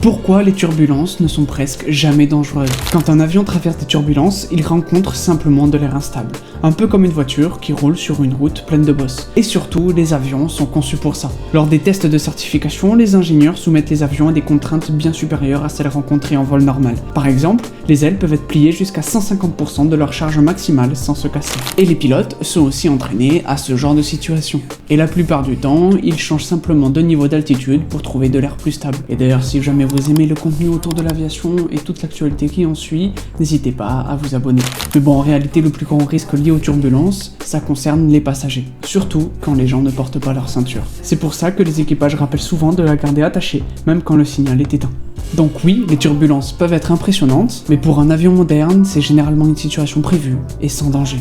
Pourquoi les turbulences ne sont presque jamais dangereuses? Quand un avion traverse des turbulences, il rencontre simplement de l'air instable, un peu comme une voiture qui roule sur une route pleine de bosses. Et surtout, les avions sont conçus pour ça. Lors des tests de certification, les ingénieurs soumettent les avions à des contraintes bien supérieures à celles rencontrées en vol normal. Par exemple, les ailes peuvent être pliées jusqu'à 150% de leur charge maximale sans se casser. Et les pilotes sont aussi entraînés à ce genre de situation. Et la plupart du temps, ils changent simplement de niveau d'altitude pour trouver de l'air plus stable. Et d'ailleurs, si jamais vous aimez le contenu autour de l'aviation et toute l'actualité qui en suit, n'hésitez pas à vous abonner. Mais bon, en réalité, le plus grand risque lié aux turbulences, ça concerne les passagers. Surtout quand les gens ne portent pas leur ceinture. C'est pour ça que les équipages rappellent souvent de la garder attachée, même quand le signal est éteint. Donc oui, les turbulences peuvent être impressionnantes, mais pour un avion moderne, c'est généralement une situation prévue et sans danger.